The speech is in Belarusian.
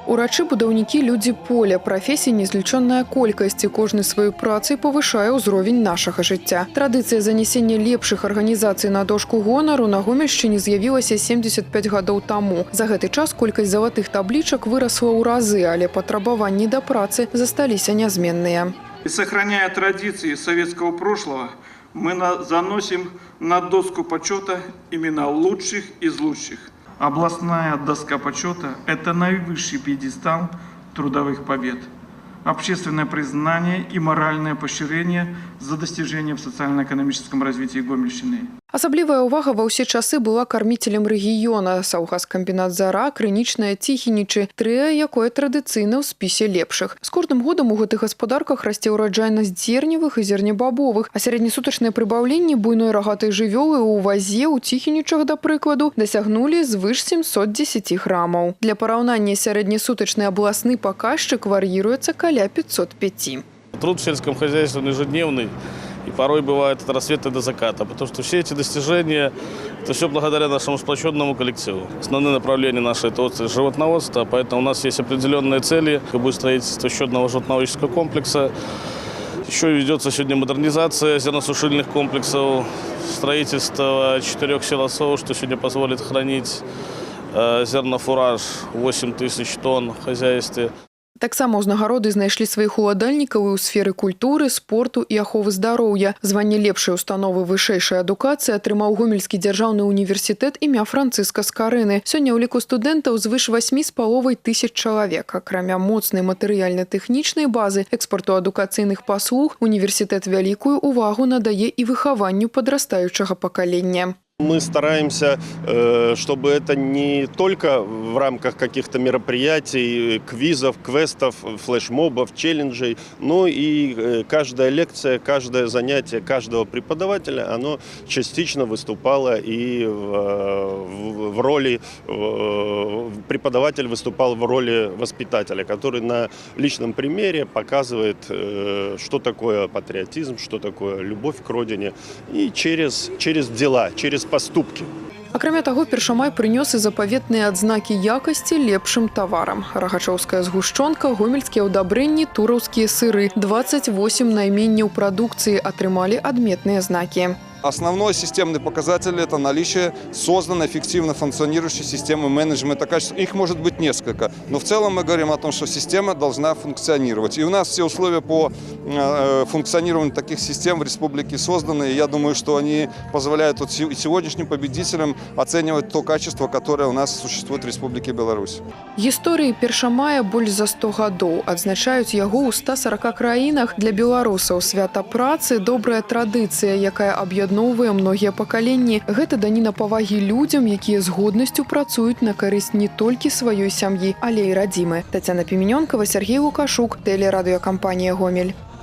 Урачы, будаўнікі, людзі поля, прафесій незлічоная колькасць, і кожны сваёй працай павышае ўзровень нашага жыцця. Традыцыя занясення лепшых арганізацый на дошку гонару на Гомельшчыне з'явілася 75 гадоў таму. За гэты час колькасць залатых таблічак вырасла ў разы, але патрабаванні да працы засталіся нязменныя. И сохраняя традиции советского прошлого, мы заносим на доску почета имена лучших из лучших. Областная доска почета – это наивысший пьедестал трудовых побед. Общественное признание и моральное поощрение за достижения в социально-экономическом развитии Гомельщины. Асаблівая ўвага ва ўсе часы была карміцелем рэгіёна. Саўгаскамбінат «Зара», Крынічная, Ціхінічы, трыа, якое традыцыйна ў спісе лепшых. З кожным годам у гэтых гаспадарках расце ўраджайнасць зерневых і зернебабовых, а сярэднесутачныя прыбаўленні буйной рагатай жывёлы ў вазе ў Ціхінічах, да прыкладу, дасягнулі звыш 710 грамаў. Для параўнання сярэднесутачны абласны паказчык вар'іруецца каля 505. Труд в сельском хозяйстве он ежедневный. И порой бывает от рассвета до заката, потому что все эти достижения – это все благодаря нашему сплоченному коллективу. Основные направления нашей – это отрасль животноводства, поэтому у нас есть определенные цели. Будет строительство еще одного животноводческого комплекса. Еще ведется сегодня модернизация зерносушильных комплексов, строительство 4 силосов, что сегодня позволит хранить зернофураж 8 тысяч тонн в хозяйстве. Таксама ўзнагароды знайшлі сваіх уладальнікаў і ў сферы культуры, спорту і аховы здароўя. Званне лепшай установы вышэйшай адукацыі атрымаў Гомельскі дзяржаўны універсітэт імя Францыска Скарыны. Сёння ў ліку студэнтаў звыш 8,5 тысяч чалавек. Акрамя моцнай матэрыяльна-тэхнічнай базы, экспарту адукацыйных паслуг, універсітэт вялікую увагу надае і выхаванню падрастаючага пакалення. Мы стараемся, чтобы это не только в рамках каких-то мероприятий, квизов, квестов, флешмобов, челленджей, но и каждая лекция, каждое занятие каждого преподавателя, оно частично выступало и в роли, преподаватель выступал в роли воспитателя, который на личном примере показывает, что такое патриотизм, что такое любовь к родине, и через дела, через поступки. Акрамя таго, першамай прынёс і запаветныя адзнакі якасці лепшым таварам. Рагачоўская згушчонка, гомельскія ўдабрэнні, тураўскія сыры. 28 найменняў прадукцыі атрымалі адметныя знакі. Основной системный показатель – это наличие созданной эффективно функционирующей системы менеджмента качества. Их может быть несколько, но в целом мы говорим о том, что система должна функционировать. И у нас все условия по функционированию таких систем в республике созданы. И я думаю, что они позволяют сегодняшним победителям оценивать то качество, которое у нас существует в Республике Беларусь. Гісторыі першамая больш за 100 гадоў. Адзначаюць яго ў 140 краінах. Для беларусаў свята працы – добрая традыцыя, якая аб'ядноўвае многія пакаленні. Гэта даніна павагі людзям, якія з годнасцю працуюць на карысць не толькі сваёй сям'і, але і радзімы. Тацяна Піменёнкава, Сергей Лукашук, тэлерадыёкампанія «Гомель».